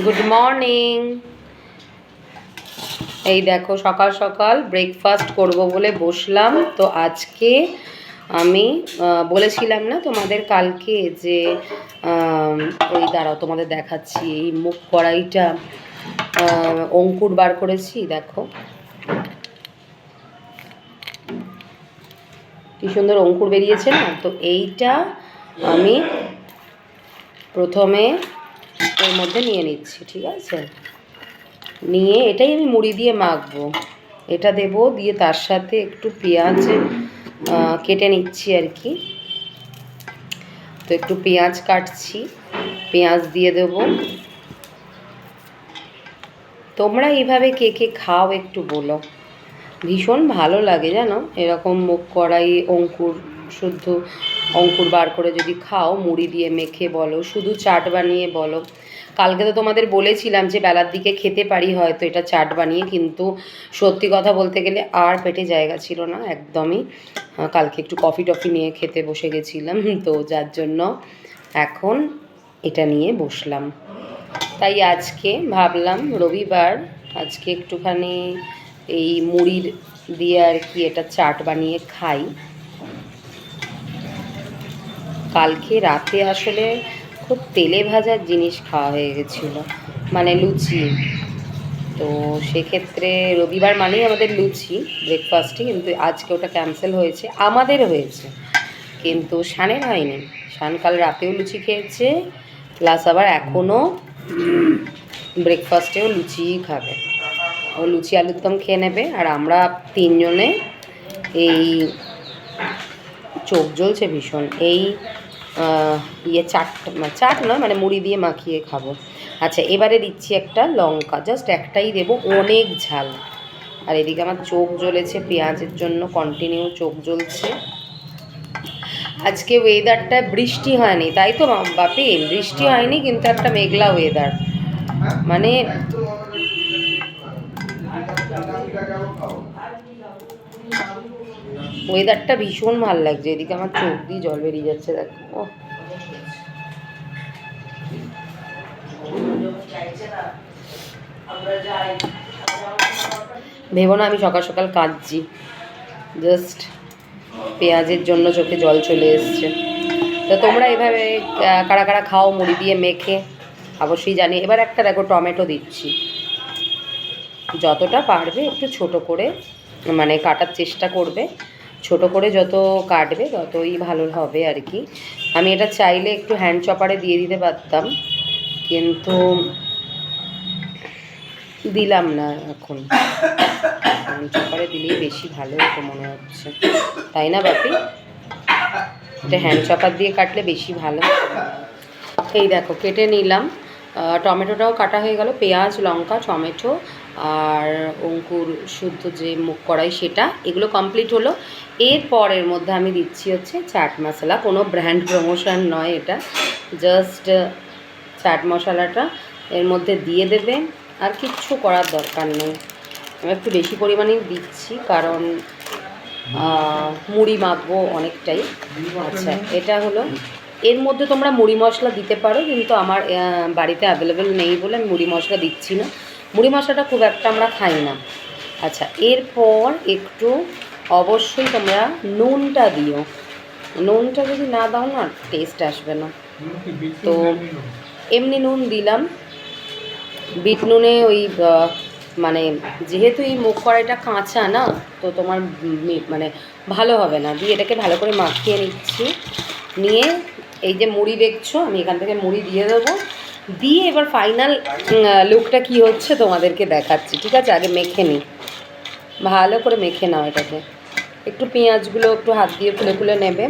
Good morning. এই দেখো সকাল সকাল ব্রেকফাস্ট করব বলে বসলাম। তো আজকে আমি বলেছিলাম না তোমাদের কালকে যে ওই দাঁড়াও তোমাদের দেখাচ্ছি, এই মুগ কড়াইটা অঙ্কুর বার করেছি। দেখো কি সুন্দর অঙ্কুর বেরিয়েছে না? তো এইটা আমি প্রথমে এর মধ্যে নিয়ে নিচ্ছি, ঠিক আছে? নিয়ে এটাই আমি মুড়ি দিয়ে মাখবো। এটা দেব, দিয়ে তার সাথে একটু পেঁয়াজ কেটে নিচ্ছি আর কি। তো একটু পেঁয়াজ কাটছি, পেঁয়াজ দিয়ে দেব। তোমরা এইভাবে কে কে খাও একটু বলো, ভীষণ ভালো লাগে জানো। এরকম মুগ কড়াই অঙ্কুর, শুদ্ধ অঙ্কুর বার করে যদি খাও, মুড়ি দিয়ে মেখে বলো, শুধু চাট বানিয়ে বলো। কালকে তো তোমাদের বলেছিলাম যে বেলার দিকে খেতে পারি হয়তো এটা চাট বানিয়ে, কিন্তু সত্যি কথা বলতে গেলে আর পেটে জায়গা ছিল না একদমই। কালকে একটু কফি টফি নিয়ে খেতে বসে গেছিলাম, তো যার জন্য এখন এটা নিয়ে বসলাম। তাই আজকে ভাবলাম রবিবার, আজকে একটুখানি এই মুড়ির দিয়ে আর কি এটা চাট বানিয়ে খাই। কালকে রাতে আসলে খুব তেলে ভাজার জিনিস খাওয়া হয়ে গেছিলো, মানে লুচি। তো সেক্ষেত্রে রবিবার মানেই আমাদের লুচি ব্রেকফাস্টে, কিন্তু আজকে ওটা ক্যান্সেল হয়েছে। আমাদের হয়েছে কিন্তু শানের হয়নি। শান কাল রাতেও লুচি খেয়েছে, প্লাস আবার এখনও ব্রেকফাস্টেও লুচিই খাবে। ও লুচি আলুর দম খেয়ে নেবে, আর আমরা তিনজনে এই চোখ জ্বলছে ভীষণ, এই চাট নয় মানে মুড়ি দিয়ে মাখিয়ে খাবো। আচ্ছা, এবারে দিচ্ছি একটা লঙ্কা, জাস্ট একটাই দেবো, অনেক ঝাল। আর এদিকে আমার চোখ জ্বলেছে পেঁয়াজের জন্য, কন্টিনিউ চোখ জ্বলছে। আজকে ওয়েদারটা বৃষ্টি হয়নি, তাই তো বাপি? বৃষ্টি হয়নি কিন্তু একটা মেঘলা ওয়েদার, মানে ওয়েদারটা ভীষণ ভালো লাগছে। এদিকে আমার চোখ দিয়ে জল বেরিয়ে যাচ্ছে, দেখো। ভেবো না আমি সকাল সকাল কাঁদছি, জাস্ট পেঁয়াজের জন্য চোখে জল চলে এসছে। তো তোমরা এভাবে কারা কারা খাও মুড়ি দিয়ে মেখে অবশ্যই জানি। এবার একটা দেখো টমেটো দিচ্ছি, যতটা পারবে একটু ছোট করে মানে কাটার চেষ্টা করবে, ছোট করে যত কাটবে ততই ভালো হবে আর কি। আমি এটা চাইলে একটু হ্যান্ড চপারে দিয়ে দিতে পারতাম, কিন্তু দিলাম না। এখন হ্যান্ড চপারে দিলেই বেশি ভালো হতো মনে হচ্ছে, তাই না বাপি? এটা হ্যান্ড চপার দিয়ে কাটলে বেশি ভালো। এই দেখো কেটে নিলাম, টমেটোটাও কাটা হয়ে গেল, পেঁয়াজ লঙ্কা টমেটো আর অঙ্কুর শুদ্ধ যে মুগ কড়াই সেটা, এগুলো কমপ্লিট হলো। এরপর এর মধ্যে আমি দিচ্ছি হচ্ছে চাট মশলা, কোনো ব্র্যান্ড প্রমোশন নয় এটা, জাস্ট চাট মশলাটা এর মধ্যে দিয়ে দেবে, আর কিচ্ছু করার দরকার নেই। আমি একটু বেশি পরিমাণেই দিচ্ছি কারণ মুড়ি মাখবো অনেকটাই। আচ্ছা, এটা হলো। এর মধ্যে তোমরা মুড়ি মশলা দিতে পারো, কিন্তু আমার বাড়িতে অ্যাভেলেবেল নেই বলে আমি মুড়ি মশলা দিচ্ছি না। মুড়ি মশলাটা খুব একটা আমরা খাই না। আচ্ছা, এরপর একটু অবশ্যই তোমরা নুনটা দিও। নুনটা যদি না দাও না টেস্ট আসবে না। তো এমনি নুন দিলাম, বিট নুনে ওই মানে যেহেতু এই মুগ কড়াইটা কাঁচা না, তো তোমার মানে ভালো হবে না। দিয়ে এটাকে ভালো করে মাখিয়ে নিচ্ছি, নিয়ে এই যে মুড়ি দেখছো আমি এখান থেকে মুড়ি দিয়ে দেবো, দিয়ে এবার ফাইনাল লুকটা কি হচ্ছে তোমাদেরকে দেখাচ্ছি, ঠিক আছে? আগে মেখে নিই, ভালো করে মেখে নাও এটাকে। একটু পেঁয়াজগুলো একটু হাত দিয়ে খুলে খুলে নেবে,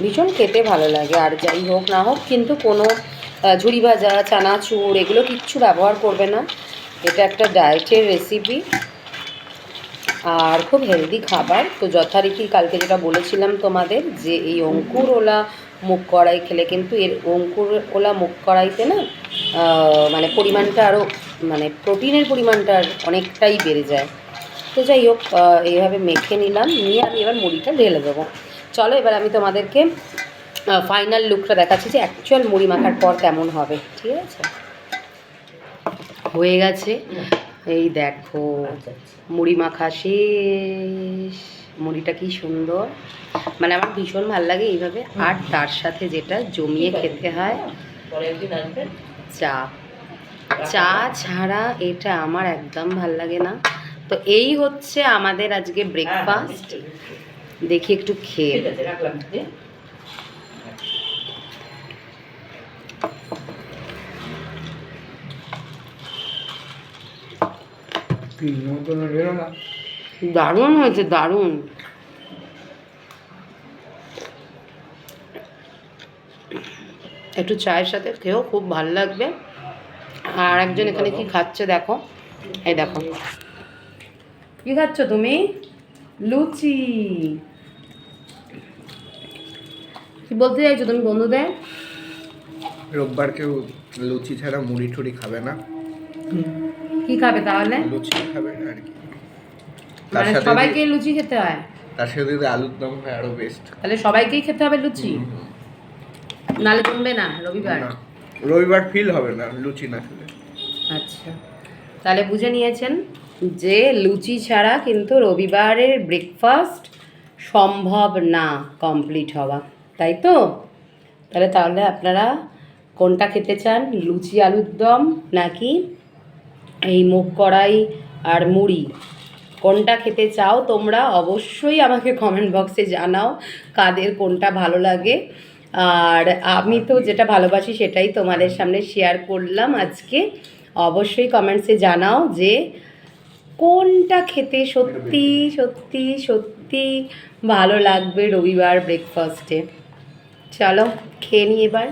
ভীষণ খেতে ভালো লাগে। আর যাই হোক না হোক কিন্তু কোনো ঝুরি ভাজা চানাচুর এগুলো কিচ্ছু ব্যবহার করবে না। এটা একটা ডায়েটের রেসিপি আর খুব হেলদি খাবার। তো যথারীতি কালকে যেটা বলেছিলাম তোমাদের, যে এই অঙ্কুরওলা মুগ কড়াই খেলে কিন্তু এর অঙ্কুরওলা মুগ কড়াইতে না মানে পরিমাণটা আরও, মানে প্রোটিনের পরিমাণটা অনেকটাই বেড়ে যায়। তো যাই হোক, এইভাবে মেখে নিলাম, নিয়ে আমি এবার মুড়িটা ঢেলে দেবো। চলো এবার আমি তোমাদেরকে ফাইনাল লুকটা দেখাচ্ছি যে অ্যাকচুয়াল মুড়ি মাখার পর কেমন হবে, ঠিক আছে? হয়ে গেছে। এই দেখো মুড়ি মাখা শেষ। মুড়িটা কি সুন্দর, মানে আমার ভীষণ ভালো লাগে এইভাবে। আর তার সাথে যেটা জমিয়ে খেতে হয় চা। চা ছাড়া এটা আমার একদম ভাল লাগে না। তো এই হচ্ছে আমাদের আজকে ব্রেকফাস্ট। দেখি একটু খেয়ে। দারুণ হয়েছে, দারুণ। একটু চায়ের সাথে খেয়েও খুব ভালো লাগবে। আর একজন এখানে কি খাচ্ছে দেখো, এই দেখো কি খাচ্ছ তুমি? লুচি। কি বলতে চাইছো তুমি বন্ধুদের? রোববার কেউ লুচি ছাড়া মুড়ি টুড়ি খাবে না। কি খাবে তাহলে? লুচি খাবে আর কি। মানে সবাইকে লুচি খেতে হয়? তার সাথে যদি আলুর দম হয় আরো বেস্ট। তাহলে সবাইকেই খেতে হবে লুচি, নালে জমবে না রবিবার? রবিবার ফিল হবে না লুচি না খেলে। আচ্ছা, তাহলে বুঝে নিয়েছেন যে লুচি ছাড়া কিন্তু রবিবারের ব্রেকফাস্ট সম্ভব না কমপ্লিট হওয়া, তাই তো? তাহলে আপনারা কোনটা খেতে চান, লুচি আলুর দম নাকি এই মুগ কড়াই আর মুড়ি? কোনটা খেতে চাও তোমরা অবশ্যই আমাকে কমেন্ট বক্সে জানাও কাদের কোনটা ভালো লাগে। আর আমি তো যেটা ভালোবাসি সেটাই তোমাদের সামনে শেয়ার করলাম আজকে। অবশ্যই কমেন্টসে জানাও যে কোনটা খেতে সত্যি সত্যি সত্যি ভালো লাগবে রবিবার ব্রেকফাস্টে। চলো খেয়ে নিই এবার।